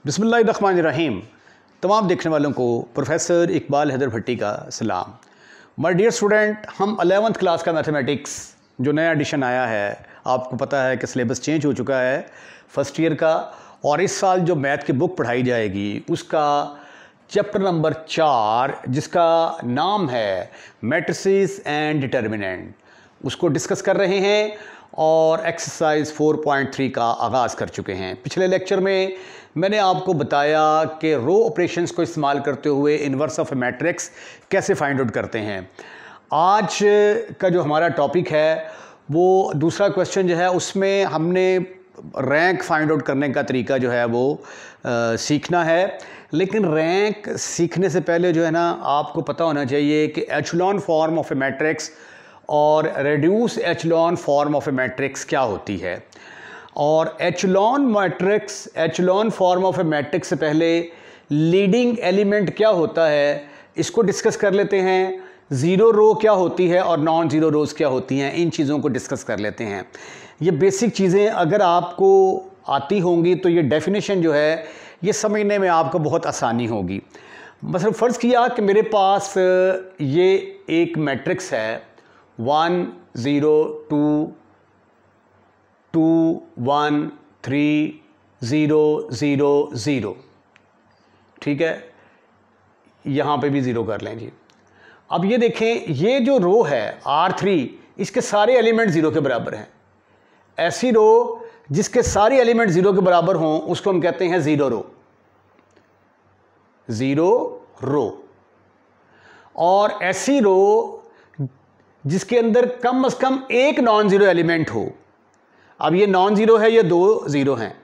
बिस्मिल्लाहिर्रहमानिर्रहीम। तमाम देखने वालों को प्रोफेसर इकबाल हैदर भट्टी का सलाम। माय डियर स्टूडेंट, हम 11th क्लास का मैथमेटिक्स जो नया एडिशन आया है, आपको पता है कि सिलेबस चेंज हो चुका है फर्स्ट ईयर का, और इस साल जो मैथ की बुक पढ़ाई जाएगी उसका चैप्टर नंबर 4 जिसका नाम है मैट्रिसेस एंड डिटर्मिनेंट, उसको डिस्कस कर रहे हैं और एक्सरसाइज 4.3 का आगाज़ कर चुके हैं। पिछले लेक्चर में मैंने आपको बताया कि रो ऑपरेशंस को इस्तेमाल करते हुए इन्वर्स ऑफ ए मैट्रिक्स कैसे फाइंड आउट करते हैं। आज का जो हमारा टॉपिक है वो दूसरा क्वेश्चन जो है उसमें हमने रैंक फाइंड आउट करने का तरीका जो है वो सीखना है। लेकिन रैंक सीखने से पहले जो है ना, आपको पता होना चाहिए कि echelon form of a matrix और reduce echelon form of a matrix क्या होती है। और echelon form of a matrix से पहले लीडिंग एलिमेंट क्या होता है इसको डिस्कस कर लेते हैं। ज़ीरो रो क्या होती है और नॉन ज़ीरो रोज़ क्या होती हैं, इन चीज़ों को डिस्कस कर लेते हैं। ये बेसिक चीज़ें अगर आपको आती होंगी तो ये डेफिनेशन जो है ये समझने में आपको बहुत आसानी होगी। मतलब फ़र्ज़ किया कि मेरे पास ये एक मैट्रिक्स है 1 0 2 2 1 3 0 0 0, ठीक है, यहाँ पे भी ज़ीरो कर लें जी। अब ये देखें, ये जो रो है R3 इसके सारे एलिमेंट ज़ीरो के बराबर हैं। ऐसी रो जिसके सारे एलिमेंट ज़ीरो के बराबर हों उसको हम कहते हैं ज़ीरो रो। और ऐसी रो जिसके अंदर कम से कम एक नॉन ज़ीरो एलिमेंट हो। अब ये नॉन ज़ीरो है, ये दो ज़ीरो हैं,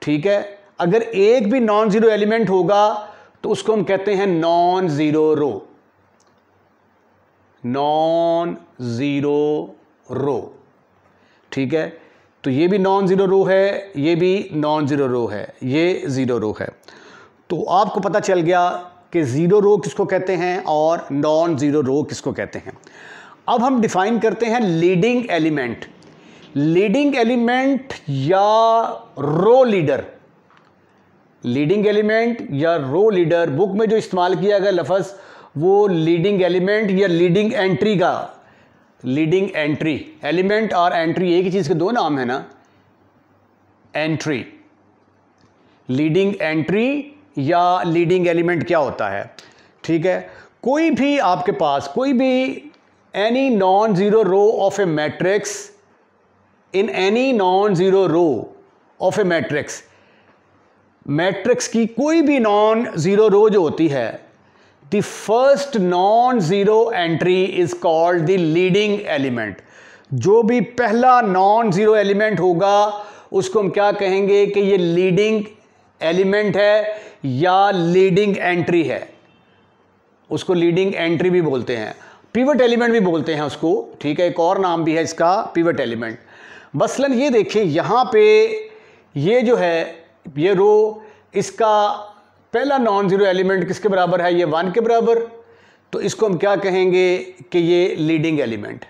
ठीक है। अगर एक भी नॉन ज़ीरो एलिमेंट होगा तो उसको हम कहते हैं नॉन ज़ीरो रो, ठीक है। तो ये भी नॉन ज़ीरो रो है, ये भी नॉन ज़ीरो रो है, ये ज़ीरो रो है। तो आपको पता चल गया कि ज़ीरो रो किसको कहते हैं और नॉन ज़ीरो रो किसको कहते हैं। अब हम डिफाइन करते हैं लीडिंग एलिमेंट या रो लीडर। लीडिंग एलिमेंट या रो लीडर, बुक में जो इस्तेमाल किया गया लफ्ज़ वो लीडिंग एलिमेंट या लीडिंग एंट्री का, लीडिंग एंट्री, एलिमेंट और एंट्री एक ही चीज़ के दो नाम है ना। एंट्री, लीडिंग एंट्री या लीडिंग एलिमेंट क्या होता है, ठीक है। कोई भी आपके पास कोई भी any non zero row of a matrix, in any non zero row of a matrix की कोई भी नॉन ज़ीरो रो जो होती है, the first non zero entry is called the leading element. जो भी पहला नॉन ज़ीरो एलिमेंट होगा उसको हम क्या कहेंगे कि ये लीडिंग एलिमेंट है या लीडिंग एंट्री है। उसको लीडिंग एंट्री भी बोलते हैं, पिवट एलिमेंट भी बोलते हैं उसको, ठीक है। एक और नाम भी है इसका, पिवट एलिमेंट। मसलन ये देखें, यहाँ पे ये जो है ये रो, इसका पहला नॉन ज़ीरो एलिमेंट किसके बराबर है, ये 1 के बराबर। तो इसको हम क्या कहेंगे कि ये लीडिंग एलिमेंट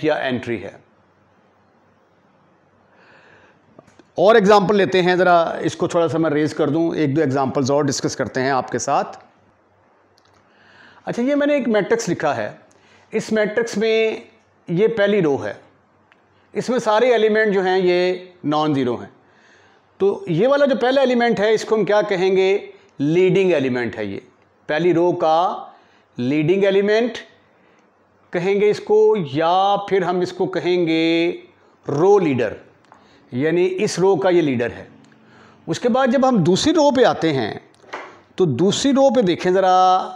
या एंट्री है। और एग्जाम्पल लेते हैं, ज़रा इसको थोड़ा सा मैं रेज कर दूं, एक दो एग्जाम्पल्स और डिस्कस करते हैं आपके साथ। अच्छा, ये मैंने एक मैट्रिक्स लिखा है। इस मैट्रिक्स में ये पहली रो है, इसमें सारे एलिमेंट जो हैं ये नॉन ज़ीरो हैं। तो ये वाला जो पहला एलिमेंट है इसको हम क्या कहेंगे, लीडिंग एलिमेंट है। ये पहली रो का लीडिंग एलिमेंट कहेंगे इसको, या फिर हम इसको कहेंगे रो लीडर, यानी इस रो का ये लीडर है। उसके बाद जब हम दूसरी रो पे आते हैं तो दूसरी रो पे देखें ज़रा,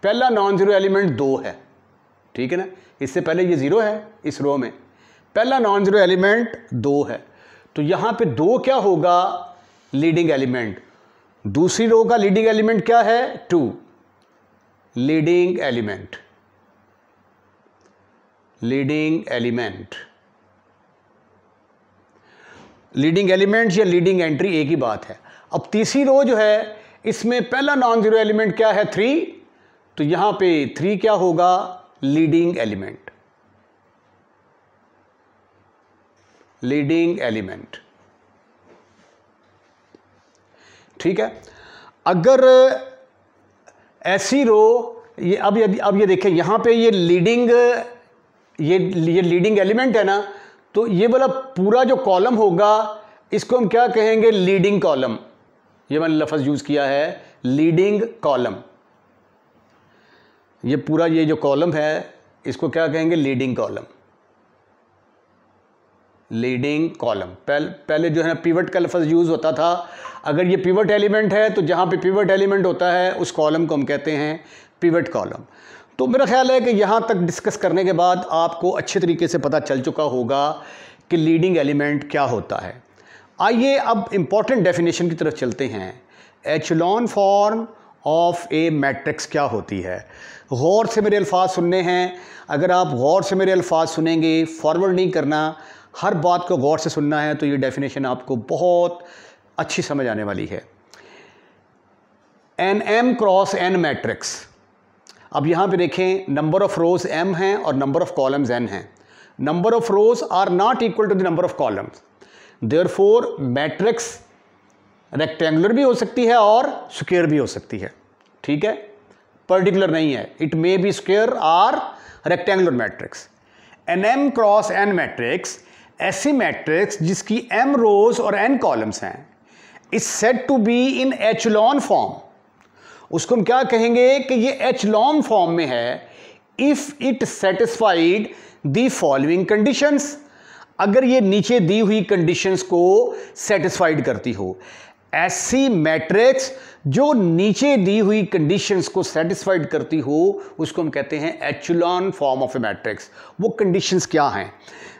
पहला नॉन ज़ीरो एलिमेंट 2 है, ठीक है ना। इससे पहले ये ज़ीरो है, इस रो में पहला नॉन ज़ीरो एलिमेंट 2 है। तो यहाँ पे 2 क्या होगा, लीडिंग एलिमेंट। दूसरी रो का लीडिंग एलिमेंट क्या है, 2, लीडिंग एलिमेंट या लीडिंग एंट्री एक ही बात है। अब तीसरी रो जो है इसमें पहला नॉन ज़ीरो एलिमेंट क्या है, 3। तो यहाँ पे 3 क्या होगा, लीडिंग लीडिंग एलिमेंट। ठीक है, अगर ऐसी रो, ये अब ये देखें यहां पे ये लीडिंग एलिमेंट है ना, तो ये वाला पूरा जो कॉलम होगा इसको हम क्या कहेंगे? Leading column. ये मैंने लफ्ज़ यूज़ किया है लीडिंग कॉलम। ये पूरा ये जो कॉलम है इसको क्या कहेंगे? Leading column. Leading column. पहले जो है ना पिवट का लफ्ज़ यूज़ होता था। अगर ये पिवट एलिमेंट है तो जहाँ पे पिवट एलिमेंट होता है उस कॉलम को हम कहते हैं पिवट कॉलम। तो मेरा ख्याल है कि यहाँ तक डिस्कस करने के बाद आपको अच्छे तरीके से पता चल चुका होगा कि लीडिंग एलिमेंट क्या होता है। आइए अब इम्पॉर्टेंट डेफिनेशन की तरफ चलते हैं। Echelon form of a matrix क्या होती है? गौर से मेरे अल्फाज सुनने हैं। अगर आप गौर से मेरे अल्फाज सुनेंगे, फॉरवर्ड नहीं करना, हर बात को गौर से सुनना है, तो ये डेफिनेशन आपको बहुत अच्छी समझ आने वाली है। N M cross N matrix. अब यहाँ पे देखें, नंबर ऑफ रोज m हैं और नंबर ऑफ कॉलम्स n हैं। Number of rows are not equal to the number of columns, therefore matrix rectangular भी हो सकती है और स्क्वायर भी हो सकती है। ठीक है, पर्टिकुलर नहीं है, इट मे बी स्क्वायर और rectangular matrix. N M cross N matrix ऐसी मैट्रिक्स जिसकी m रोज और n कॉलम्स हैं is said to be in echelon form. उसको हम क्या कहेंगे कि ये एचलॉन फॉर्म में है if it satisfied the following conditions. अगर ये नीचे दी हुई कंडीशंस को सेटिस्फाइड करती हो। ऐसी मैट्रिक्स जो नीचे दी हुई कंडीशंस को सेटिस्फाइड करती हो उसको हम कहते हैं echelon form of a matrix. वो कंडीशंस क्या हैं?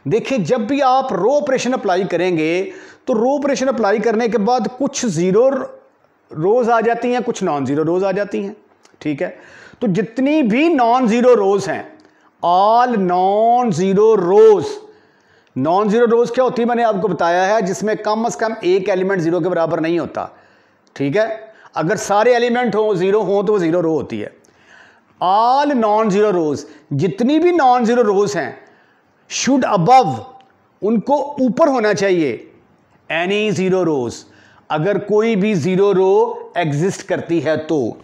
देखिए, जब भी आप रो ऑपरेशन अप्लाई करेंगे तो रो ऑपरेशन अप्लाई करने के बाद कुछ जीरो रोज आ जाती हैं, कुछ नॉन जीरो रोज आ जाती हैं। ठीक है, तो जितनी भी नॉन जीरो रोज हैं, ऑल नॉन जीरो रोज। नॉन जीरो रोज क्या होती है मैंने आपको बताया है, जिसमें कम से कम एक एलिमेंट जीरो के बराबर नहीं होता। ठीक है, अगर सारे एलिमेंट हो जीरो हो तो वो जीरो रो होती है। ऑल नॉन जीरो रोज, जितनी भी नॉन जीरो रोज हैं, शुड अबव, उनको ऊपर होना चाहिए एनी जीरो रोज, अगर कोई भी जीरो रो एग्जिस्ट करती है तो।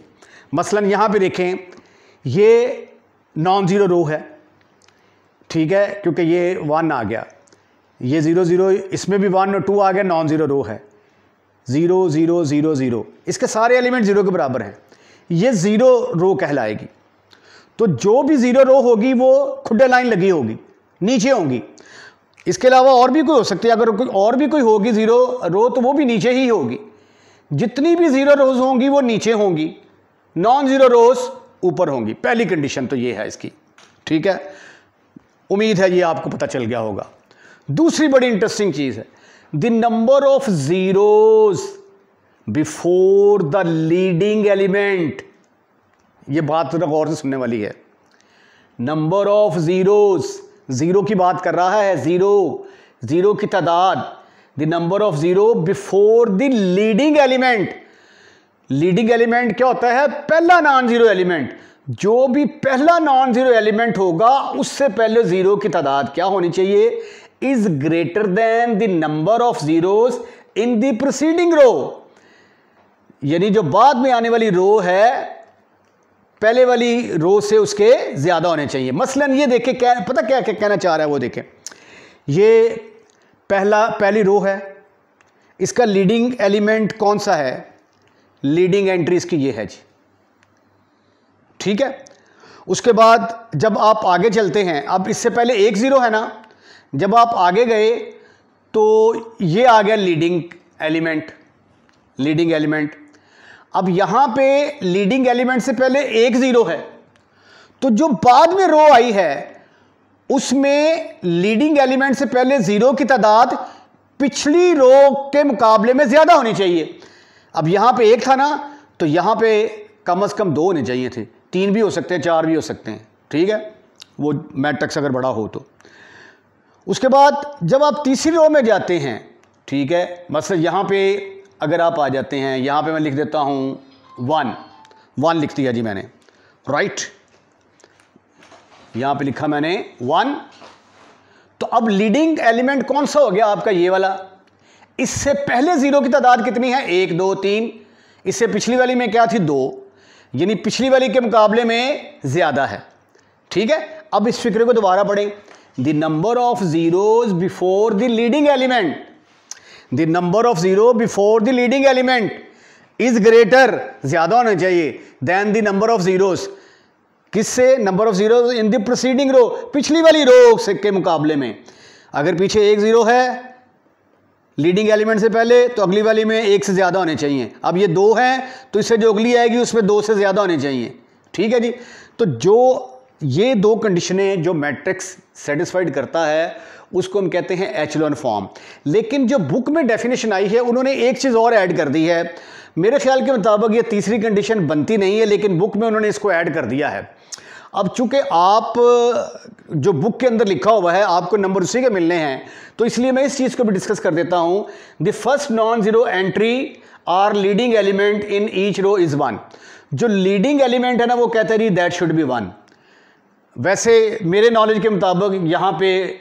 मसलन यहां पे देखें, ये नॉन जीरो रो है। ठीक है, क्योंकि ये 1 आ गया, ये 0 0, इसमें भी 1 और 2 आ गया, नॉन जीरो रो है। 0 0 0 0, इसके सारे एलिमेंट जीरो के बराबर हैं, ये जीरो रो कहलाएगी। तो जो भी जीरो रो होगी वो खुड्डे लाइन लगी होगी, नीचे होंगी। इसके अलावा और भी कोई हो सकती है, अगर कोई और भी कोई होगी जीरो रो तो वो भी नीचे ही होगी। जितनी भी जीरो रोज होंगी वो नीचे होंगी, नॉन जीरो रोज ऊपर होंगी। पहली कंडीशन तो ये है इसकी। ठीक है, उम्मीद है ये आपको पता चल गया होगा। दूसरी बड़ी इंटरेस्टिंग चीज है, the number of zeros before the leading element. ये बात थोड़ा गौर से सुनने वाली है। नंबर ऑफ जीरोज, जीरो की बात कर रहा है, जीरो की तादाद। The number of zero before the leading element. Leading element क्या होता है? पहला नॉन जीरो एलिमेंट। जो भी पहला नॉन जीरो एलिमेंट होगा उससे पहले जीरो की तादाद क्या होनी चाहिए? Is greater than the number of zeros in the preceding row. यानी जो बाद में आने वाली रो है पहले वाली रो से उसके ज्यादा होने चाहिए। मसलन ये देखें, पता क्या कहना चाह रहा है वो देखें, ये पहली रो है, इसका लीडिंग एलिमेंट कौन सा है? लीडिंग एंट्री इसकी ये है जी। ठीक है, उसके बाद जब आप आगे चलते हैं, अब इससे पहले एक जीरो है ना, जब आप आगे गए तो ये आ गया लीडिंग एलिमेंट। अब यहां पे लीडिंग एलिमेंट से पहले एक जीरो है, तो जो बाद में रो आई है उसमें लीडिंग एलिमेंट से पहले जीरो की तादाद पिछली रो के मुकाबले में ज्यादा होनी चाहिए। अब यहां पे एक था ना, तो यहां पे कम से कम 2 होने चाहिए थे, 3 भी हो सकते हैं, 4 भी हो सकते हैं। ठीक है, वो मैट्रिक्स अगर बड़ा हो तो। उसके बाद जब आप तीसरी रो में जाते हैं, ठीक है, मतलब यहां पे अगर आप आ जाते हैं, यहां पे मैं लिख देता हूं 1 लिख दिया जी मैंने, राइट, यहां पे लिखा मैंने 1। तो अब लीडिंग एलिमेंट कौन सा हो गया आपका, ये वाला। इससे पहले जीरो की तादाद कितनी है, 1 2 3। इससे पिछली वाली में क्या थी, 2, यानी पिछली वाली के मुकाबले में ज्यादा है। ठीक है, अब इस फिक्रे को दोबारा पढ़ें। The number of zeros before the leading element, the number of zero before the leading element is greater, ज्यादा होना चाहिए, than the number of zeros, किससे, number of zero in the proceeding row, पिछली वाली रो से के मुकाबले में। अगर पीछे 1 0 है लीडिंग एलिमेंट से पहले, तो अगली वाली में 1 से ज्यादा होने चाहिए। अब ये 2 हैं, तो इससे जो अगली आएगी उसमें 2 से ज्यादा होने चाहिए। ठीक है जी। तो जो ये 2 कंडीशनें जो मैट्रिक्स सेटिस्फाइड करता है उसको हम कहते हैं एचेलॉन फॉर्म। लेकिन जो बुक में डेफिनेशन आई है उन्होंने एक चीज़ और ऐड कर दी है। मेरे ख्याल के मुताबिक ये तीसरी कंडीशन बनती नहीं है, लेकिन बुक में उन्होंने इसको ऐड कर दिया है। अब चूंकि आप जो बुक के अंदर लिखा हुआ है आपको नंबर उसी के मिलने हैं, तो इसलिए मैं इस चीज़ को भी डिस्कस कर देता हूँ। The first non zero entry or leading element in each row is 1। जो लीडिंग एलिमेंट है ना वो कहते हैं दैट शुड बी 1। वैसे मेरे नॉलेज के मुताबिक यहाँ पे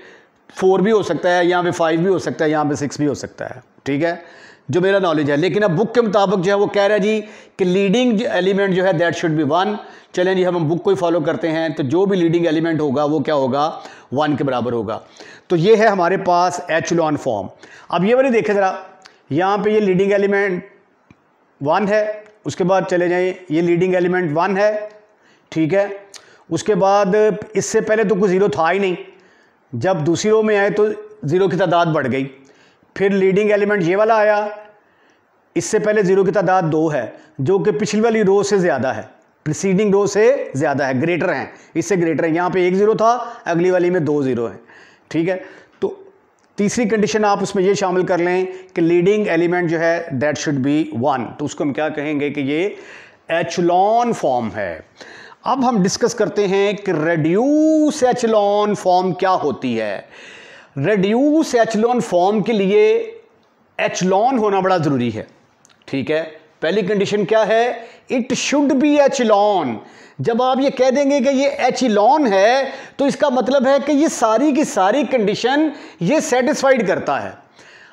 4 भी हो सकता है, यहाँ पे 5 भी हो सकता है, यहाँ पे 6 भी हो सकता है। ठीक है, जो मेरा नॉलेज है। लेकिन अब बुक के मुताबिक जो है वो कह रहा है जी कि लीडिंग एलिमेंट जो है दैट शुड बी 1। चलें जी, हम बुक को ही फॉलो करते हैं, तो जो भी लीडिंग एलिमेंट होगा वो क्या होगा, 1 के बराबर होगा। तो ये है हमारे पास एचेलॉन फॉर्म। अब ये वाली देखें ज़रा, यहाँ पे ये लीडिंग एलिमेंट 1 है, उसके बाद चले जाएँ ये लीडिंग एलिमेंट 1 है। ठीक है, उसके बाद इससे पहले तो कुछ 0 था ही नहीं, जब दूसरी रो में आए तो 0 की तादाद बढ़ गई। फिर लीडिंग एलिमेंट ये वाला आया, इससे पहले 0 की तादाद 2 है, जो कि पिछली वाली रो से ज़्यादा है, प्रीसीडिंग रो से ज़्यादा है, ग्रेटर हैं, इससे ग्रेटर है। यहाँ पे 1 0 था, अगली वाली में 2 0 है। ठीक है, तो तीसरी कंडीशन आप उसमें ये शामिल कर लें कि लीडिंग एलिमेंट जो है दैट शुड बी 1। तो उसको हम क्या कहेंगे कि ये एचेलॉन फॉर्म है। अब हम डिस्कस करते हैं कि रेड्यूस एचेलॉन फॉर्म क्या होती है। रेड्यूस एचेलॉन फॉर्म के लिए एचेलॉन होना बड़ा ज़रूरी है। ठीक है, पहली कंडीशन क्या है, इट शुड बी एचेलॉन। जब आप ये कह देंगे कि ये एचेलॉन है तो इसका मतलब है कि ये सारी की सारी कंडीशन ये सेटिस्फाइड करता है।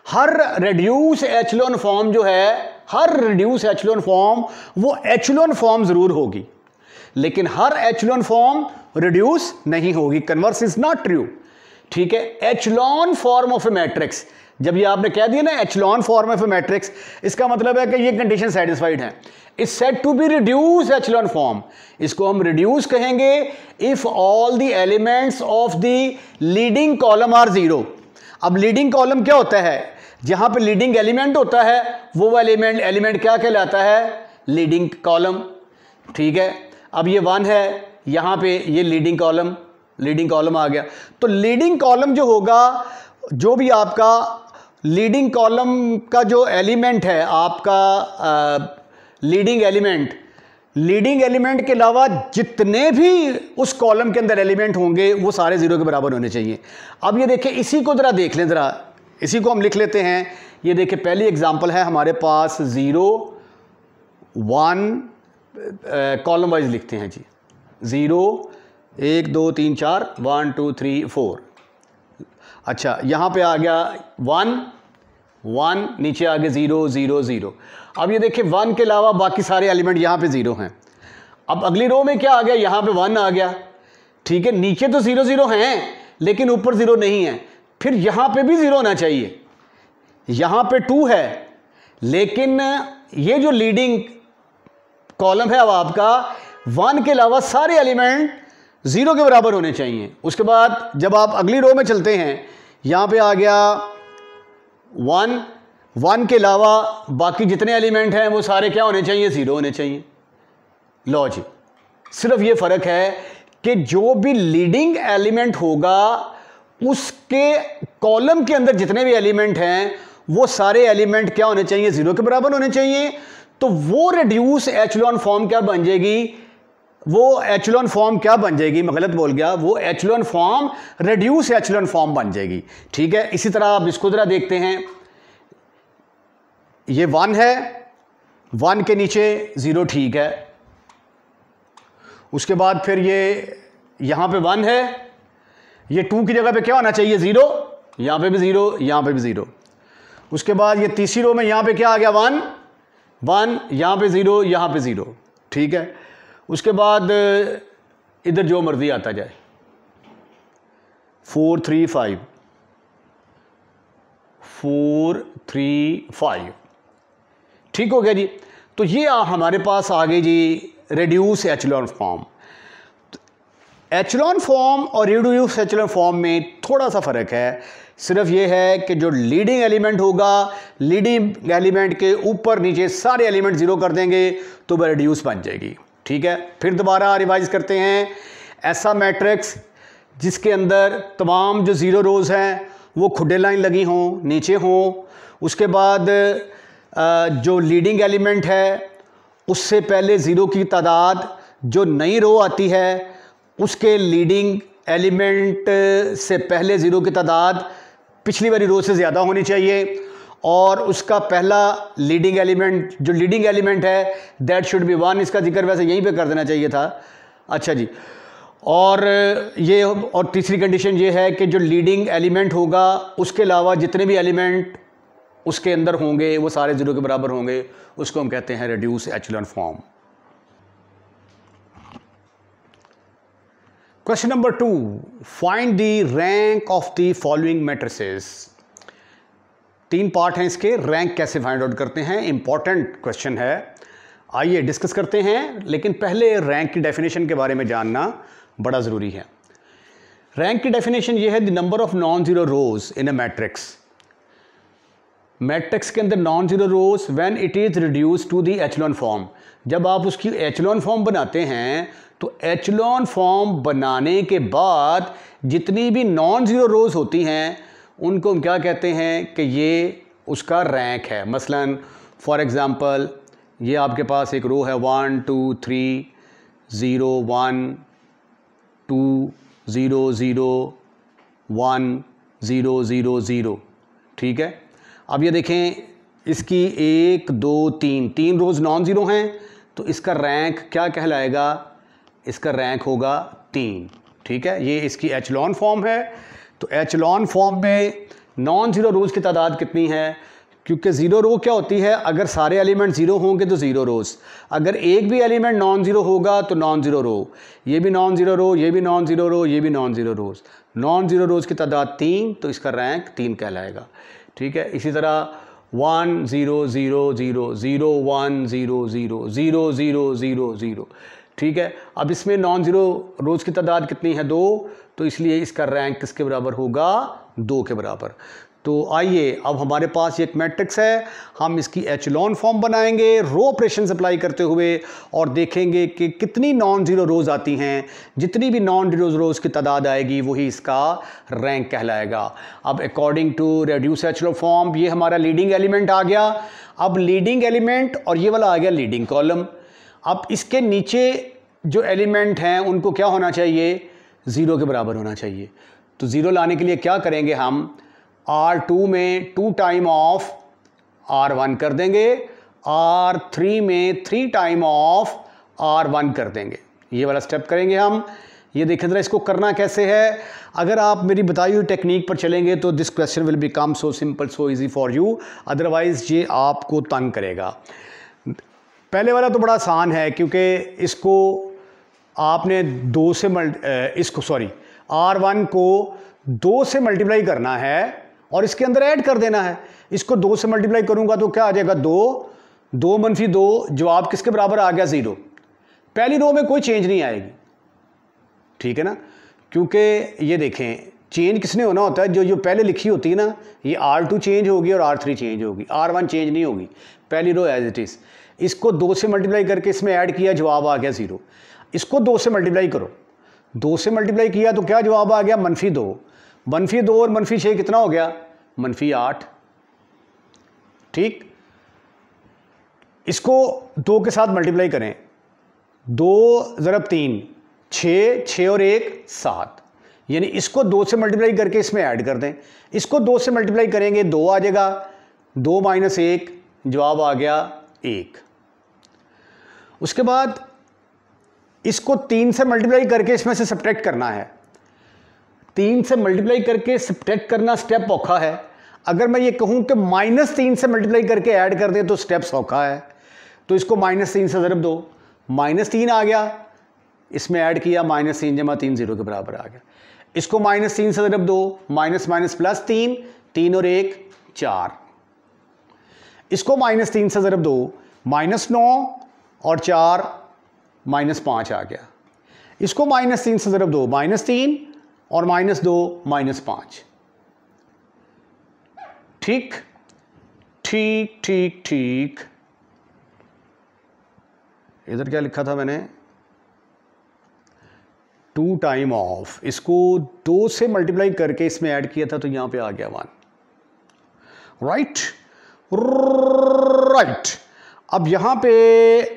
हर रेड्यूस एचेलॉन फॉर्म जो है, हर रेड्यूस एचेलॉन फॉर्म वो एचेलॉन फॉर्म ज़रूर होगी, लेकिन हर एचेलॉन फॉर्म रिड्यूस नहीं होगी। Converse is not true. ठीक है, echelon form of a matrix, जब ये आपने कह दिया ना echelon form of a matrix, इसका मतलब है कि ये कंडीशन सेटिस्फाइड है। Is said to be reduce echelon form. इसको हम रिड्यूस कहेंगे if all the elements of the leading column are 0। अब लीडिंग कॉलम क्या होता है, जहां पे लीडिंग एलिमेंट होता है वो एलिमेंट क्या कहलाता है, लीडिंग कॉलम। ठीक है, अब ये 1 है, यहाँ पे ये लीडिंग कॉलम आ गया। तो लीडिंग कॉलम जो होगा, जो भी आपका लीडिंग कॉलम का जो एलिमेंट है आपका लीडिंग एलिमेंट के अलावा जितने भी उस कॉलम के अंदर एलिमेंट होंगे वो सारे 0 के बराबर होने चाहिए। अब ये देखिए, इसी को ज़रा देख लें, ज़रा इसी को हम लिख लेते हैं। ये देखिए, पहली एग्जांपल है हमारे पास 0 1, कॉलम वाइज लिखते हैं जी, 0 1 2 3 4 1 2 3 4। अच्छा, यहाँ पे आ गया 1 1, नीचे आ गया 0 0 0। अब ये देखिए 1 के अलावा बाकी सारे एलिमेंट यहाँ पे 0 हैं। अब अगली रो में क्या आ गया, यहाँ पे 1 आ गया। ठीक है, नीचे तो 0 0 हैं लेकिन ऊपर 0 नहीं है। फिर यहाँ पे भी 0 होना चाहिए, यहाँ पे 2 है, लेकिन ये जो लीडिंग कॉलम है अब आपका 1 के अलावा सारे एलिमेंट 0 के बराबर होने चाहिए। उसके बाद जब आप अगली रो में चलते हैं, यहाँ पे आ गया 1 के अलावा बाकी जितने एलिमेंट हैं वो सारे क्या होने चाहिए, 0 होने चाहिए। लो जी, सिर्फ ये फर्क है कि जो भी लीडिंग एलिमेंट होगा उसके कॉलम के अंदर जितने भी एलिमेंट हैं वो सारे एलिमेंट क्या होने चाहिए, 0 के बराबर होने चाहिए। तो वो रिड्यूस एचेलॉन फॉर्म क्या बन जाएगी, वो एचेलॉन फॉर्म क्या बन जाएगी, मैं गलत बोल गया, वो echelon form reduce echelon form बन जाएगी। ठीक है, इसी तरह आप इसको जरा देखते हैं, ये 1 है, 1 के नीचे 0, ठीक है। उसके बाद फिर ये यहाँ पे 1 है, ये 2 की जगह पे क्या होना चाहिए, 0, यहाँ पे भी 0, यहाँ पे भी 0। उसके बाद ये तीसरी रो में यहाँ पे क्या आ गया, 1 1, यहाँ पे 0, यहाँ पे 0, ठीक है। उसके बाद इधर जो मर्जी आता जाए, 4 3 5 4 3 5, ठीक हो गया जी। तो ये हमारे पास आ गई जी reduce echelon form. Echelon form और रिड्यूस एचेलॉन फॉर्म में थोड़ा सा फ़र्क है, सिर्फ ये है कि जो लीडिंग एलिमेंट होगा, लीडिंग एलिमेंट के ऊपर नीचे सारे एलिमेंट ज़ीरो कर देंगे तो वह रिड्यूस बन जाएगी, ठीक है। फिर दोबारा रिवाइज करते हैं, ऐसा मैट्रिक्स जिसके अंदर तमाम जो ज़ीरो रोज़ हैं वो खुडे लाइन लगी हों, नीचे हों। उसके बाद जो लीडिंग एलिमेंट है उससे पहले ज़ीरो की तादाद जो नई रो आती है उसके लीडिंग एलिमेंट से पहले ज़ीरो की तादाद पिछली वाली रो से ज़्यादा होनी चाहिए, और उसका पहला लीडिंग एलिमेंट जो लीडिंग एलिमेंट है दैट शुड बी 1। इसका जिक्र वैसे यहीं पे कर देना चाहिए था, अच्छा जी। और तीसरी कंडीशन ये है कि जो लीडिंग एलिमेंट होगा उसके अलावा जितने भी एलिमेंट उसके अंदर होंगे वो सारे ज़ीरो के बराबर होंगे, उसको हम कहते हैं reduce echelon form. Question number 2, find the rank of the following matrices. 3 part हैं इसके, रैंक कैसे फाइंड आउट करते हैं, इंपॉर्टेंट क्वेश्चन है, आइए डिस्कस करते हैं। लेकिन पहले रैंक की डेफिनेशन के बारे में जानना बड़ा ज़रूरी है। रैंक की डेफिनेशन ये है, the number of non zero rows in a matrix. Matrix के अंदर non zero rows when it is reduce to the echelon form. जब आप उसकी एचेलॉन फॉर्म बनाते हैं तो एचेलॉन फॉर्म बनाने के बाद जितनी भी नॉन ज़ीरो रोज होती हैं उनको हम क्या कहते हैं कि ये उसका रैंक है। मसलन फॉर एग्ज़ाम्पल ये आपके पास एक रो है 1 2 3 0 1 2 0 0 1 0 0 0, ठीक है। अब ये देखें इसकी 1 2 3 रोज़ नॉन ज़ीरो हैं तो इसका रैंक क्या कहलाएगा, इसका रैंक होगा 3, ठीक है। ये इसकी एचेलॉन फॉर्म है। तो एचेलॉन फॉर्म में नॉन ज़ीरो रोज़ की तादाद कितनी है, क्योंकि ज़ीरो रो क्या होती है, अगर सारे एलिमेंट ज़ीरो होंगे तो ज़ीरो रोज़, अगर एक भी एलिमेंट नॉन ज़ीरो होगा तो नॉन ज़ीरो रो, ये भी नॉन ज़ीरो रो, ये भी नॉन ज़ीरो रो, ये भी नॉन ज़ीरो रोज़। नॉन ज़ीरो रोज़ की तादाद 3, तो इसका रैंक 3 कहलाएगा, ठीक है। इसी तरह 1 0 0 0 0 1 0 0 0 0 0 0, ठीक है। अब इसमें नॉन ज़ीरो रोज़ की तादाद कितनी है, 2, तो इसलिए इसका रैंक किसके बराबर होगा, 2 के बराबर। तो आइए अब हमारे पास ये एक मैट्रिक्स है, हम इसकी एचेलॉन फॉर्म बनाएंगे रो ऑपरेशन अप्लाई करते हुए और देखेंगे कि कितनी नॉन ज़ीरो रोज़ आती हैं। जितनी भी नॉन ज़ीरो रोज़ की तादाद आएगी वही इसका रैंक कहलाएगा। अब according to reduce echelon form ये हमारा लीडिंग एलिमेंट आ गया। अब लीडिंग एलिमेंट और ये वाला आ गया लीडिंग कॉलम। अब इसके नीचे जो एलिमेंट हैं उनको क्या होना चाहिए, 0 के बराबर होना चाहिए। तो 0 लाने के लिए क्या करेंगे, हम R2 में 2 टाइम ऑफ R1 कर देंगे, R3 में 3 टाइम ऑफ R1 कर देंगे। ये वाला स्टेप करेंगे हम। ये देखें जरा इसको करना कैसे है। अगर आप मेरी बताई हुई टेक्निक पर चलेंगे तो this question will become so simple, so easy for you, otherwise ये आपको तंग करेगा। पहले वाला तो बड़ा आसान है क्योंकि इसको आपने R1 को 2 से मल्टीप्लाई करना है और इसके अंदर ऐड कर देना है। इसको 2 से मल्टीप्लाई करूंगा तो क्या आ जाएगा, 2 - 2, जवाब किसके बराबर आ गया, 0। पहली रो में कोई चेंज नहीं आएगी, ठीक है ना, क्योंकि ये देखें चेंज किसने होना होता है, जो पहले लिखी होती है ना, ये R2 चेंज होगी और R3 चेंज होगी, R1 चेंज नहीं होगी, पहली रो एज इट इज़। इसको 2 से मल्टीप्लाई करके इसमें ऐड किया, जवाब आ गया 0। इसको 2 से मल्टीप्लाई करो, 2 से मल्टीप्लाई किया तो क्या जवाब आ गया, -2। -2 और -6 कितना हो गया, -8, ठीक। इसको 2 के साथ मल्टीप्लाई करें, 2 × 3 6, 6 और 1 7, यानी इसको 2 से मल्टीप्लाई करके इसमें ऐड कर दें। इसको 2 से मल्टीप्लाई करेंगे 2 आ जाएगा, 2 - 1 जवाब आ गया 1। उसके बाद इसको 3 से मल्टीप्लाई करके इसमें से सब्ट्रैक्ट करना है। 3 से मल्टीप्लाई करके सब्ट्रैक्ट करना स्टेप औखा है। अगर मैं ये कहूँ कि -3 से मल्टीप्लाई करके ऐड कर दें तो स्टेप सौखा है। तो इसको -3 से ज़रब दो, -3 आ गया, इसमें ऐड किया, -3 जमा 3 0 के बराबर आ गया। इसको -3 से ज़रब दो, माइनस माइनस प्लस 3, 3 और 1 4। इसको -3 से ज़रब दो, -9 और 4 -5 आ गया। इसको -3 से ज़रब दो, -3 और -2 -5। ठीक ठीक ठीक ठीक। इधर क्या लिखा था मैंने, 2 टाइम ऑफ, इसको 2 से मल्टीप्लाई करके इसमें ऐड किया था तो यहां पे आ गया 1। Right right. अब यहां पे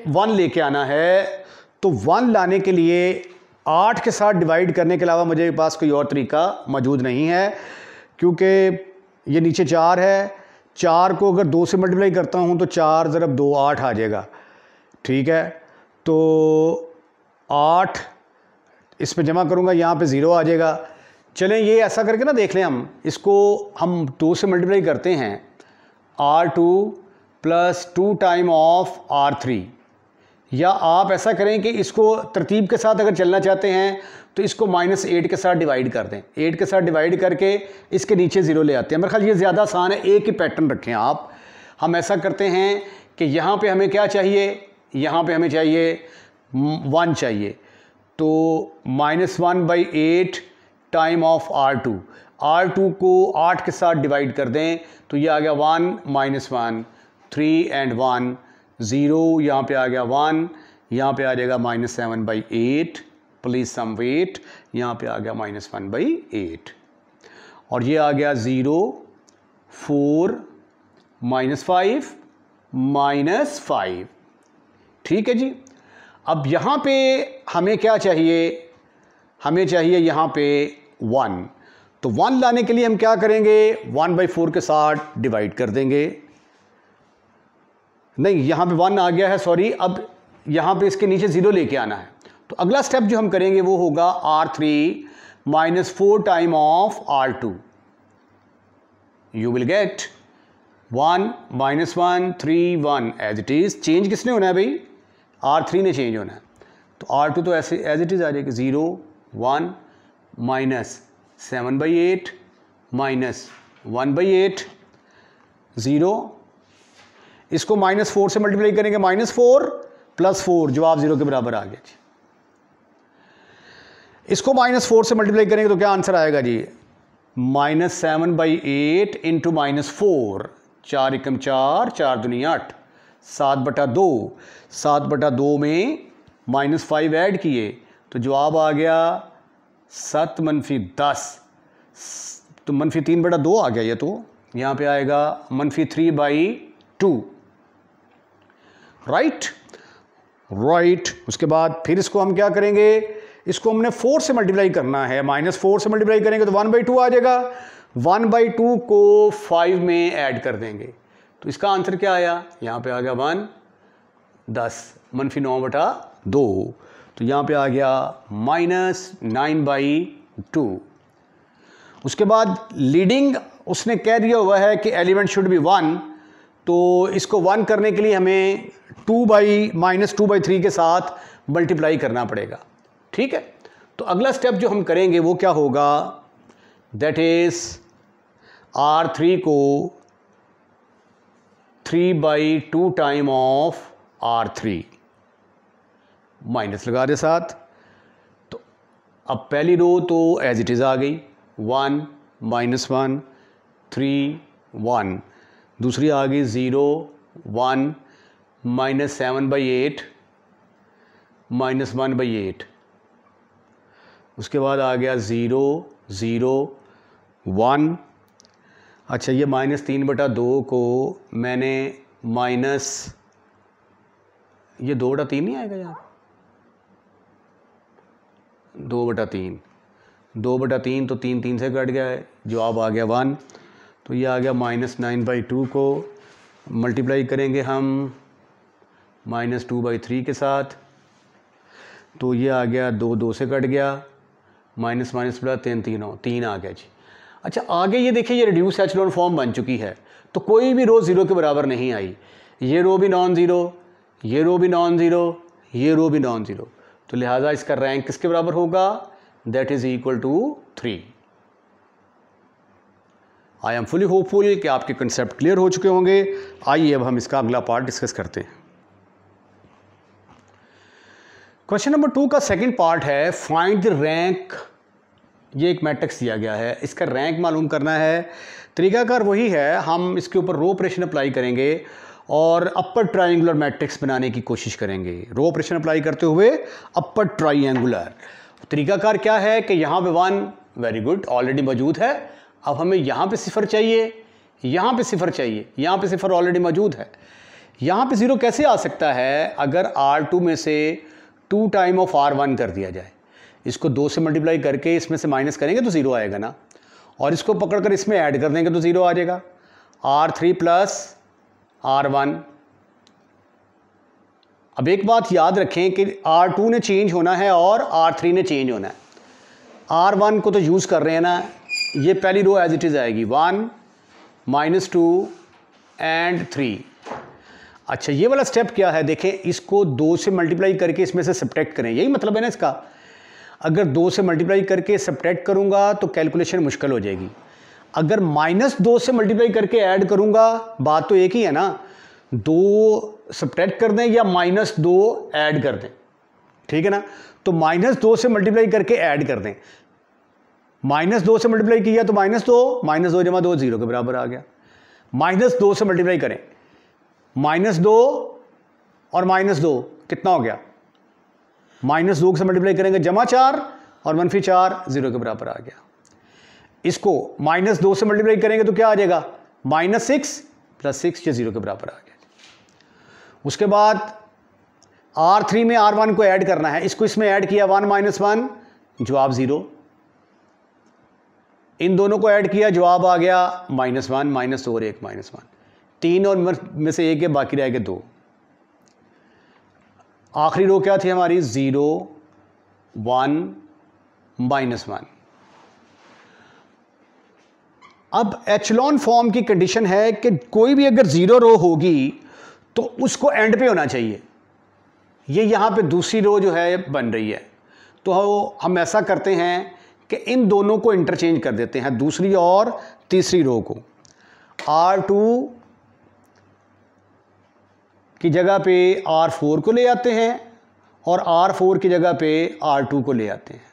1 लेके आना है, तो 1 लाने के लिए 8 के साथ डिवाइड करने के अलावा मुझे पास कोई और तरीका मौजूद नहीं है, क्योंकि ये नीचे 4 है। 4 को अगर 2 से मल्टीप्लाई करता हूं तो 4 ज़रब 2 8 आ जाएगा। ठीक है, तो 8 इस पे जमा करूंगा, यहाँ पे 0 आ जाएगा। चलें ये ऐसा करके ना देख लें, इसको हम 2 से मल्टीप्लाई करते हैं, R2 + 2 टाइम ऑफ R3। या आप ऐसा करें कि इसको तरतीब के साथ अगर चलना चाहते हैं तो इसको -8 के साथ डिवाइड कर दें। 8 के साथ डिवाइड करके इसके नीचे 0 ले आते हैं। मेरे ख्याल ये ज़्यादा आसान है, एक ही पैटर्न रखें आप। हम ऐसा करते हैं कि यहाँ पे हमें क्या चाहिए, यहाँ पे हमें चाहिए 1 चाहिए, तो -1/8 टाइम ऑफ R2। R2 को 8 के साथ डिवाइड कर दें तो ये आ गया 1 -1, 3 and 1 0, यहाँ पे आ गया 1, यहाँ पे आ जाएगा -7/8, प्लीज सम वेट, यहाँ पे आ गया -1/8, और ये आ गया 0 4 -5 -5। ठीक है जी। अब यहाँ पे हमें क्या चाहिए, हमें चाहिए यहाँ पे 1। तो 1 लाने के लिए हम क्या करेंगे, 1/4 के साथ डिवाइड कर देंगे। नहीं, यहाँ पे 1 आ गया है, सॉरी। अब यहाँ पे इसके नीचे 0 लेके आना है। तो अगला स्टेप जो हम करेंगे वो होगा R3 -4 time of R2। You will get 1 -1 3 1 as it is. Change किसने होना है भाई, R3 ने चेंज होना है। तो R2 तो ऐसे एज इट इज आ जाएगी, 0 1 -7/8 -1/8 0। इसको -4 से मल्टीप्लाई करेंगे, -4 + 4, जवाब 0 के बराबर आ गया जी। इसको -4 से मल्टीप्लाई करेंगे तो क्या आंसर आएगा जी, -7/8 × -4, 4 × 4, 4 दूनी 8, 7/2, 7/2 में -5 ऐड किए तो जवाब आ गया 7 - 10, तो -3/2 आ गया। ये तो यहाँ पे आएगा -3/2। Right right. उसके बाद फिर इसको हम क्या करेंगे, इसको हमने 4 से मल्टीप्लाई करना है। -4 से मल्टीप्लाई करेंगे तो 1/2 आ जाएगा। 1/2 को 5 में ऐड कर देंगे तो इसका आंसर क्या आया, यहाँ पे आ गया 1 10 -9/2, तो यहाँ पे आ गया -9/2। उसके बाद लीडिंग उसने कह दिया हुआ है कि एलिमेंट शुड बी 1, तो इसको 1 करने के लिए हमें -2/3 के साथ मल्टीप्लाई करना पड़ेगा। ठीक है, तो अगला स्टेप जो हम करेंगे वो क्या होगा, दैट इज R3 को 3/2 टाइम ऑफ R3, माइनस लगा दे साथ। तो अब पहली रो तो एज इट इज़ आ गई, 1 -1 3 1। दूसरी आ गई 0 1 -7/8 -1/8। उसके बाद आ गया 0 0 1। अच्छा, ये -3/2 को मैंने ये 2/3 नहीं आएगा यहाँ, 2/3, 2/3 तो 3 3 से कट गया है, जवाब आ गया 1। तो ये आ गया -9/2 को मल्टीप्लाई करेंगे हम -2/3 के साथ, तो ये आ गया 2 2 से कट गया, माइनस माइनस प्लस 3 3 9 3 आ गया जी। अच्छा आगे ये देखिए ये रिड्यूस एचेलॉन फॉर्म बन चुकी है, तो कोई भी रो ज़ीरो के बराबर नहीं आई। ये रो भी नॉन ज़ीरो, ये रो भी नॉन ज़ीरो, ये रो भी नॉन ज़ीरो, तो लिहाजा इसका रैंक किसके बराबर होगा? That is equal to 3। I am fully hopeful कि आपके कंसेप्ट क्लियर हो चुके होंगे। आइए अब हम इसका अगला पार्ट डिस्कस करते हैं। क्वेश्चन नंबर 2 का सेकंड पार्ट है फाइंड द रैंक। ये एक मैट्रिक्स दिया गया है, इसका रैंक मालूम करना है। तरीकाकार वही है, हम इसके ऊपर रो ऑपरेशन अप्लाई करेंगे और अपर ट्रायंगुलर मैट्रिक्स बनाने की कोशिश करेंगे। रो ऑपरेशन अप्लाई करते हुए अपर ट्रायंगुलर। तरीकाकार क्या है कि यहाँ पे 1 वेरी गुड ऑलरेडी मौजूद है। अब हमें यहाँ पे सिफर चाहिए, यहाँ पे सिफर चाहिए, यहाँ पे सिफर ऑलरेडी मौजूद है। यहाँ पे 0 कैसे आ सकता है? अगर R2 में से 2 टाइम ऑफ R1 कर दिया जाए, इसको 2 से मल्टीप्लाई करके इसमें से माइनस करेंगे तो 0 आएगा ना, और इसको पकड़कर इसमें ऐड कर देंगे तो 0 आ जाएगा। R3 plus R1। अब एक बात याद रखें कि R2 ने चेंज होना है और R3 ने चेंज होना है। R1 को तो यूज़ कर रहे हैं ना, ये पहली रो एज इट इज़ आएगी 1 -2 एंड 3। अच्छा ये वाला स्टेप क्या है? देखें, इसको 2 से मल्टीप्लाई करके इसमें से सब्ट्रैक्ट करें, यही मतलब है ना इसका। अगर 2 से मल्टीप्लाई करके सब्ट्रैक्ट करूंगा तो कैलकुलेशन मुश्किल हो जाएगी। अगर -2 से मल्टीप्लाई करके ऐड करूंगा, बात तो एक ही है ना, 2 सब्ट्रैक्ट कर दें या -2 ऐड कर दें, ठीक है ना। तो -2 से मल्टीप्लाई करके ऐड कर दें, -2 से मल्टीप्लाई किया तो -2 जमा 2 0 के बराबर आ गया। -2 से मल्टीप्लाई करें, -2 और -2 कितना हो गया? -2 से मल्टीप्लाई करेंगे जमा 4 और -4 0 के बराबर आ गया। इसको -2 से मल्टीप्लाई करेंगे तो क्या आ जाएगा? -6 + 6 ये 0 के बराबर आ गया। उसके बाद R3 में R1 को ऐड करना है, इसको इसमें ऐड किया 1 - 1 जवाब 0। इन दोनों को ऐड किया, जवाब आ गया -1 -2 और 1 -1। 3 और में से 1 है, बाकी रह गए 2। आखिरी रो क्या थी हमारी? 0 1 -1। अब एचलॉन फॉर्म की कंडीशन है कि कोई भी अगर 0 रो होगी तो उसको एंड पे होना चाहिए। ये यहाँ पे दूसरी रो जो है बन रही है, तो हम ऐसा करते हैं कि इन दोनों को इंटरचेंज कर देते हैं, दूसरी और तीसरी रो को। R2 की जगह पे R4 को ले आते हैं और R4 की जगह पे R2 को ले आते हैं।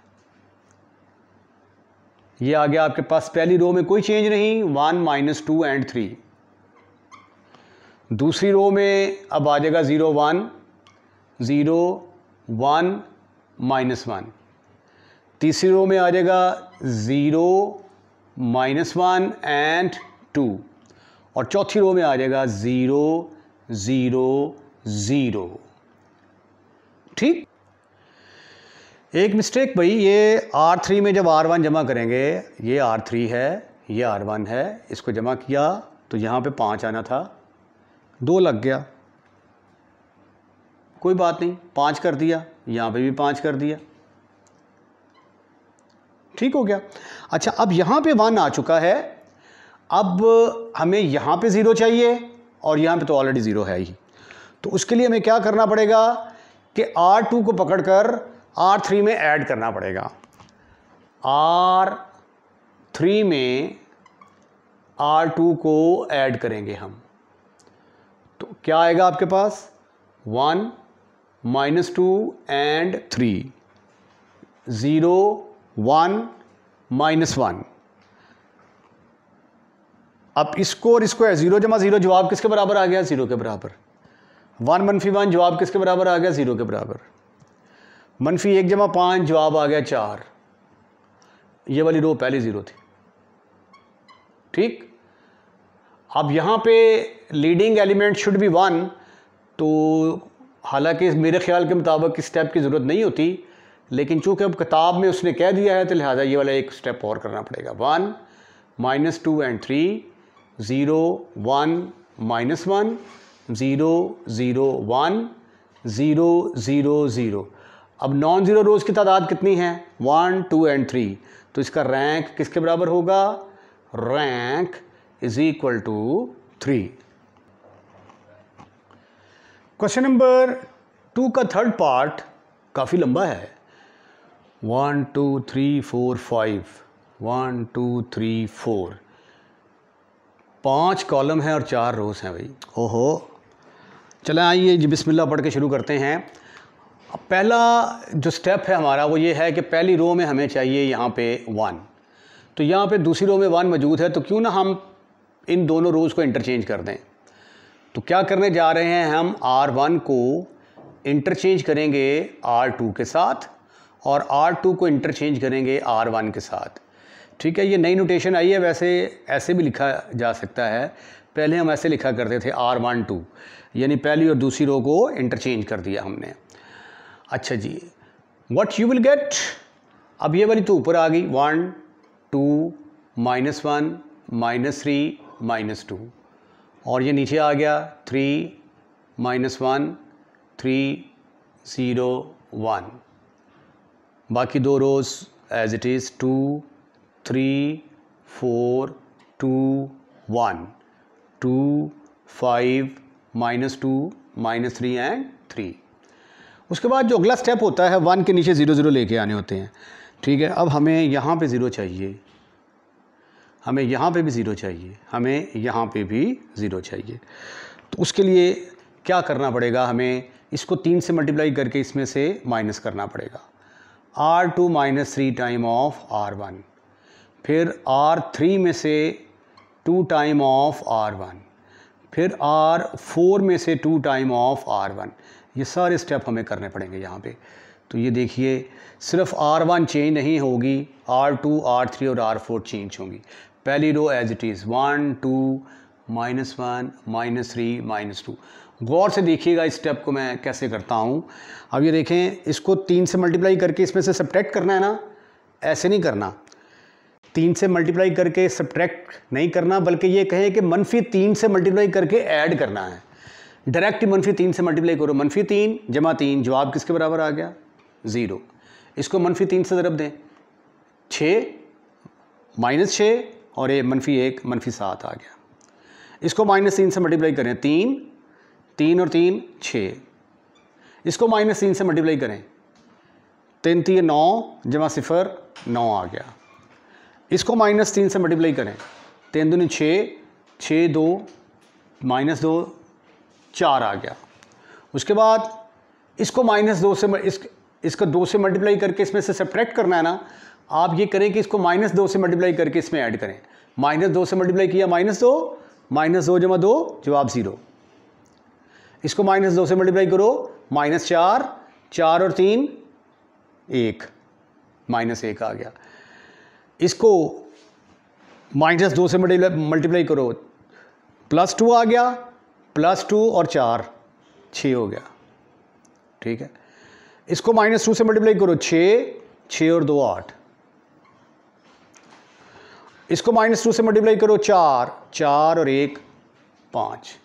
ये आ गया आपके पास, पहली रो में कोई चेंज नहीं, 1 -2 एंड 3। दूसरी रो में अब आ जाएगा 0 1 0 1 -1। तीसरी रो में आ जाएगा 0 -1 एंड 2, और चौथी रो में आ जाएगा 0 0 0। ठीक। एक मिस्टेक भाई, ये R3 में जब R1 जमा करेंगे, ये R3 है, ये R1 है, इसको जमा किया तो यहाँ पे 5 आना था, 2 लग गया, कोई बात नहीं, 5 कर दिया, यहाँ पे भी 5 कर दिया, ठीक हो गया। अच्छा अब यहाँ पे 1 आ चुका है, अब हमें यहाँ पे 0 चाहिए और यहाँ पे तो ऑलरेडी 0 है ही, तो उसके लिए हमें क्या करना पड़ेगा कि R2 को पकड़कर R3 में ऐड करना पड़ेगा। R3 में R2 को ऐड करेंगे हम, तो क्या आएगा आपके पास? 1 -2 एंड 3 0 1 -1। अब इसको और इसको है 0 जमा 0, जवाब किसके बराबर आ गया? 0 के बराबर। 1 - 1 जवाब किसके बराबर आ गया? 0 के बराबर। -1 जमा 5 जवाब आ गया 4। ये वाली रो पहले 0 थी, ठीक। अब यहाँ पे लीडिंग एलिमेंट शुड बी 1, तो हालांकि मेरे ख्याल के मुताबिक इस स्टेप की ज़रूरत नहीं होती, लेकिन चूंकि अब किताब में उसने कह दिया है तो लिहाजा ये वाला एक स्टेप और करना पड़ेगा। 1 -2 एंड 3 0 1 -1 0 0 1 0 0 0। अब नॉन ज़ीरो रोज़ की तादाद कितनी है? 1, 2 एंड 3। तो इसका रैंक किसके बराबर होगा? Rank is equal to 3। Question number 2 का थर्ड पार्ट काफ़ी लंबा है। 1, 2, 3, 4, 5, 1, 2, 3, 4, 5 कॉलम हैं और 4 रोज़ हैं भाई। ओहो, चलें आइए जी बिस्मिल्लाह पढ़ के शुरू करते हैं। अब पहला जो स्टेप है हमारा वो ये है कि पहली रो में हमें चाहिए यहाँ पे 1। तो यहाँ पे दूसरी रो में 1 मौजूद है, तो क्यों ना हम इन दोनों रोज़ को इंटरचेंज कर दें। तो क्या करने जा रहे हैं, हम R1 को इंटरचेंज करेंगे R2 के साथ और R2 को इंटरचेंज करेंगे R1 के साथ। ठीक है, ये नई नोटेशन आई है, वैसे ऐसे भी लिखा जा सकता है। पहले हम ऐसे लिखा करते थे R1 2, यानी पहली और दूसरी रो को इंटरचेंज कर दिया हमने। अच्छा जी, व्हाट यू विल गेट, अब ये वाली तो ऊपर आ गई 1, 2, -1, -3, -2, और ये नीचे आ गया 3, -1, 3, 0, 1। बाकी दो रोज़ एज इट इज़ 2, 3, 4, 2, 1, 2, 5, -2, -3 एंड 3। उसके बाद जो अगला स्टेप होता है 1 के नीचे 0 0 लेके आने होते हैं। ठीक है, अब हमें यहाँ पे 0 चाहिए, हमें यहाँ पे भी 0 चाहिए, हमें यहाँ पे भी 0 चाहिए। तो उसके लिए क्या करना पड़ेगा, हमें इसको 3 से मल्टीप्लाई करके इसमें से माइनस करना पड़ेगा। R2 -3 टाइम ऑफ R1, फिर R3 में से 2 टाइम ऑफ R1, फिर R4 में से 2 टाइम ऑफ R1। ये सारे स्टेप हमें करने पड़ेंगे यहाँ पे। तो ये देखिए, सिर्फ R1 चेंज नहीं होगी, R2, R3 और R4 चेंज होंगी। पहली रो एज इट इज़ 1, 2, -1, -3, -2। गौर से देखिएगा इस स्टेप को मैं कैसे करता हूँ। अब ये देखें, इसको 3 से मल्टीप्लाई करके इसमें से सब्ट्रैक्ट करना है ना, ऐसे नहीं करना। 3 से मल्टीप्लाई करके सब्ट्रैक्ट नहीं करना, बल्कि ये कहें कि -3 से मल्टीप्लाई करके ऐड करना है। डायरेक्ट -3 से मल्टीप्लाई करो, -3 जमा 3, जवाब किसके बराबर आ गया? 0। इसको -3 से ज़रब दें, 6, -6 और ये -1, -7 आ गया। इसको -3 से मल्टीप्लाई करें, 3, 3 और 3 6। इसको -3 से मल्टीप्लाई करें, 3 3 9 जमा 0 9 आ गया। इसको -3 से मल्टीप्लाई करें, 3 दूनी 6, 6 2 -2 4 आ गया। उसके बाद इसको -2 से इसको 2 से मल्टीप्लाई करके इसमें से सब्ट्रैक्ट करना है ना। आप ये करें कि इसको -2 से मल्टीप्लाई करके इसमें ऐड करें। -2 से मल्टीप्लाई किया, -2 जमा 2 जवाब 0। इसको -2 से मल्टीप्लाई करो, -4, 4 और 3 1, -1 आ गया। इसको -2 से मल्टीप्लाई करो, +2 आ गया, +2 और 4 6 हो गया। ठीक है, इसको -2 से मल्टीप्लाई करो, 6 और 2 8। इसको -2 से मल्टीप्लाई करो, 4 और 1 5।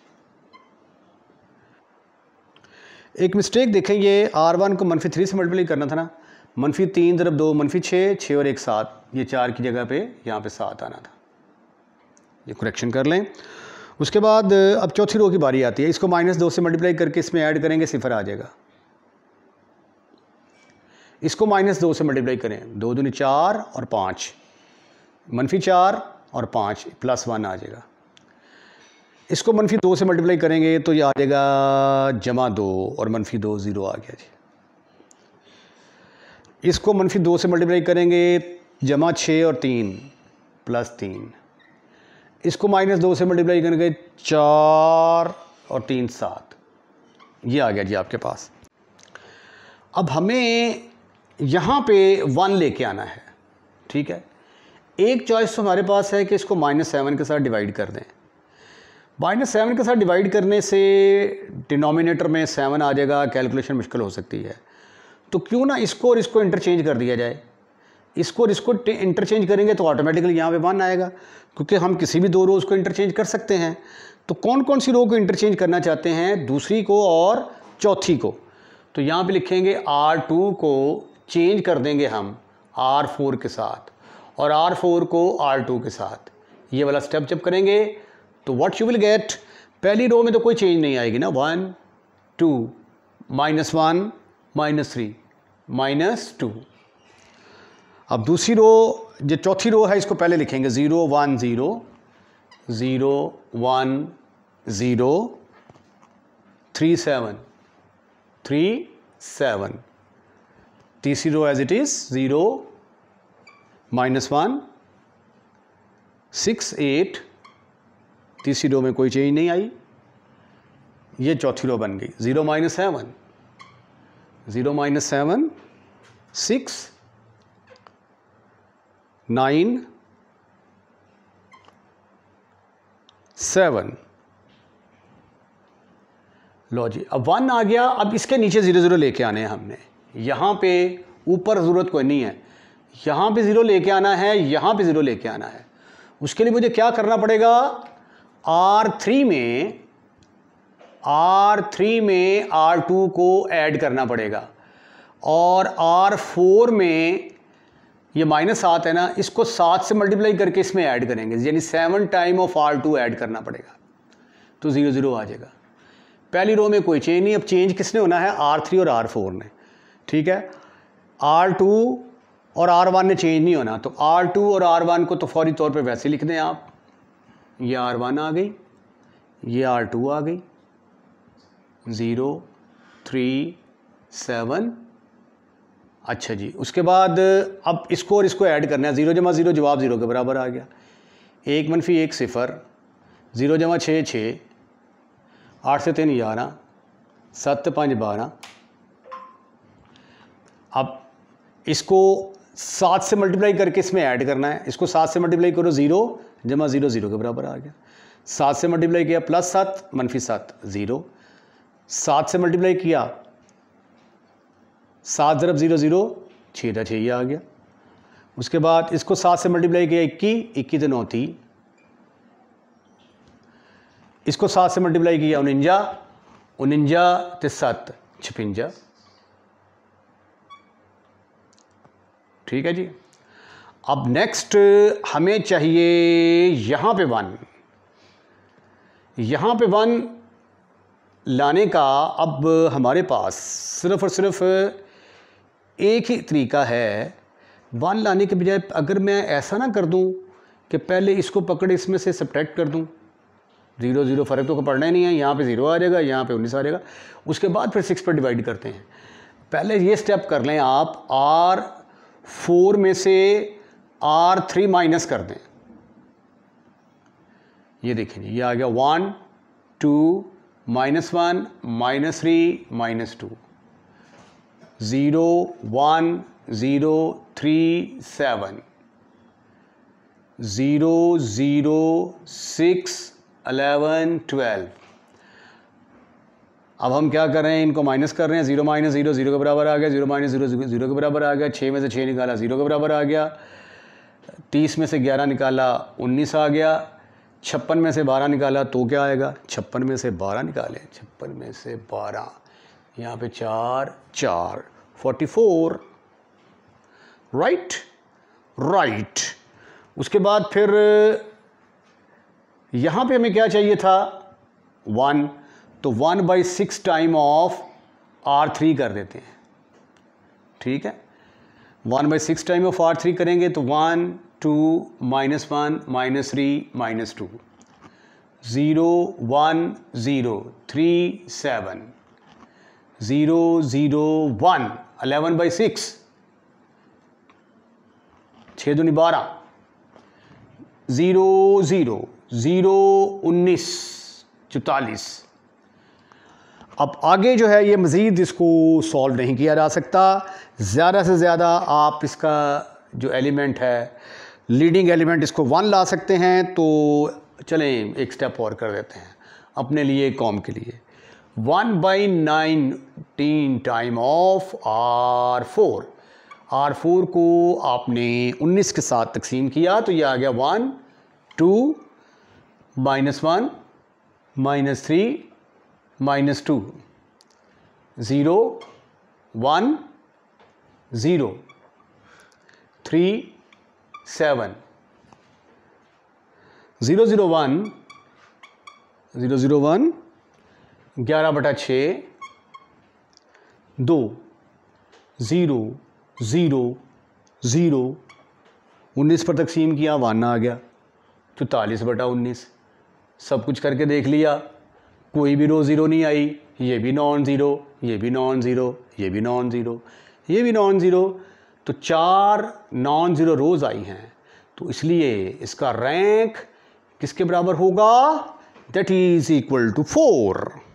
एक मिस्टेक देखें, ये R1 को -3 से मल्टीप्लाई करना था ना, -3 × 2 -6, 6 और 1 7, ये 4 की जगह पे यहाँ पे 7 आना था। ये करेक्शन कर लें। उसके बाद अब चौथी रो की बारी आती है। इसको -2 से मल्टीप्लाई करके इसमें ऐड करेंगे, 0 आ जाएगा। इसको -2 से मल्टीप्लाई करें, 2 दूनी 4 और 5, -4 और 5 +1 आ जाएगा। इसको -2 से मल्टीप्लाई करेंगे तो ये आ जाएगा जमा 2 और -2 0 आ गया जी। इसको -2 से मल्टीप्लाई करेंगे, जमा 6 और 3 +3। इसको -2 से मल्टीप्लाई करेंगे, 4 और 3 7। ये आ गया जी आपके पास। अब हमें यहाँ पे 1 लेके आना है। ठीक है, एक चॉइस तो हमारे पास है कि इसको -7 के साथ डिवाइड कर दें। -7 के साथ डिवाइड करने से डिनोमिनेटर में 7 आ जाएगा, कैलकुलेशन मुश्किल हो सकती है। तो क्यों ना इसको और इसको इंटरचेंज कर दिया जाए। इसको और इसको इंटरचेंज करेंगे तो ऑटोमेटिकली यहाँ पे 1 आएगा, क्योंकि हम किसी भी दो रोज़ को इंटरचेंज कर सकते हैं। तो कौन कौन सी रो को इंटरचेंज करना चाहते हैं? दूसरी को और चौथी को। तो यहाँ पे लिखेंगे R2 को चेंज कर देंगे हम R4 के साथ और R4 को R2 के साथ। ये वाला स्टेप जब करेंगे तो व्हाट यू विल गेट, पहली रो में तो कोई चेंज नहीं आएगी ना, 1 2 -1 -3 -2। अब दूसरी रो, जो चौथी रो है, इसको पहले लिखेंगे 0 1 0 0 1 0 3 7 3 7। तीसरी रो एज इट इज 0 -1 6 8। तीसरी रो में कोई चेंज नहीं आई, ये चौथी रो बन गई। 0 -7 0 -7 6 9 7। लो जी, अब 1 आ गया। अब इसके नीचे 0 0 लेके आने हैं हमने। यहाँ पे ऊपर ज़रूरत कोई नहीं है, यहाँ पे 0 लेके आना है, यहाँ पे 0 लेके आना है। उसके लिए मुझे क्या करना पड़ेगा, R3 में R2 को ऐड करना पड़ेगा और R4 में ये -7 है ना, इसको 7 से मल्टीप्लाई करके इसमें ऐड करेंगे, यानी 7 टाइम ऑफ R2 ऐड करना पड़ेगा, तो 0 0 आ जाएगा। पहली रो में कोई चेंज नहीं। अब चेंज किसने होना है, R3 और R4 ने। ठीक है, R2 और R1 ने चेंज नहीं होना, तो R2 और R1 को तो फौरी तौर पे वैसे लिख दें आप। ये R1 आ गई, ये R2 आ गई, 0 3 7। अच्छा जी, उसके बाद अब इसको और इसको ऐड करना है। 0 जमा 0 जवाब 0 के बराबर आ गया। 1 - 1 0, 0 जमा 6 6, 8 से 3 11, 7 5 12। अब इसको 7 से मल्टीप्लाई करके इसमें ऐड करना है। इसको 7 से मल्टीप्लाई करो, 0 जमा 0 0 के बराबर आ गया। 7 से मल्टीप्लाई किया +7 -7 0। 7 से मल्टीप्लाई किया 7 × 0 0, 6 6 ये आ गया। उसके बाद इसको 7 से मल्टीप्लाई किया 21 21 9 30। इसको 7 से मल्टीप्लाई किया 49 49 ते 7 56। ठीक है जी। अब नेक्स्ट हमें चाहिए यहाँ पे 1। यहाँ पे 1 लाने का अब हमारे पास सिर्फ और सिर्फ एक ही तरीका है। 1 लाने के बजाय अगर मैं ऐसा ना कर दूं कि पहले इसको पकड़ इसमें से सब्ट्रैक्ट कर दूं, 0 0 फ़र्क तो पड़ना ही नहीं है। यहाँ पे 0 आ जाएगा, यहाँ पे 19 आ जाएगा। उसके बाद फिर 6 पर डिवाइड करते हैं। पहले ये स्टेप कर लें आप, R4 में से R3 माइनस कर दें। ये देखें, ये आ गया 1 2 -1 -3 -2, 0 1 0 3 7, 0 0 6 11 12। अब हम क्या कर रहे हैं, इनको माइनस कर रहे हैं। 0 - 0 0 के बराबर आ गया, 0 - 0 0 के बराबर आ गया। 6 में से 6 निकाला 0 के बराबर आ गया। 30 में से 11 निकाला 19 आ गया। 56 में से 12 निकाला तो क्या आएगा, 56 में से 12 निकालें, 56 में से 12, यहाँ पे 4 4 44। राइट। उसके बाद फिर यहाँ पे हमें क्या चाहिए था, 1, तो 1/6 टाइम ऑफ R3 कर देते हैं। ठीक है, 1/6 टाइम ऑफ R3 करेंगे तो 1 2 -1 -3 -2, 0 1 0 3 7, 0 0 1 11/6, 6 दूनी 12, 0 0 0 19 44। अब आगे जो है ये मज़ीद इसको सॉल्व नहीं किया जा सकता। ज़्यादा से ज़्यादा आप इसका जो एलिमेंट है, लीडिंग एलिमेंट, इसको 1 ला सकते हैं। तो चलें एक स्टेप और कर देते हैं अपने लिए, कॉम के लिए। 1/19 टाइम ऑफ R4 को आपने 19 के साथ तकसीम किया तो ये आ गया 1 2 -1 -3 -2, 0 1 0 3 7 0 0 1 0 0 1 11/6 2 0 0 0 19 पर तकसीम किया 1 आ गया 44/19। सब कुछ करके देख लिया, कोई भी रो ज़ीरो नहीं आई, ये भी नॉन ज़ीरो, ये भी नॉन ज़ीरो, ये भी नॉन ज़ीरो, ये भी नॉन ज़ीरो, तो 4 नॉन ज़ीरो रोज़ आई हैं। तो इसलिए इसका रैंक किसके बराबर होगा? That is equal to 4।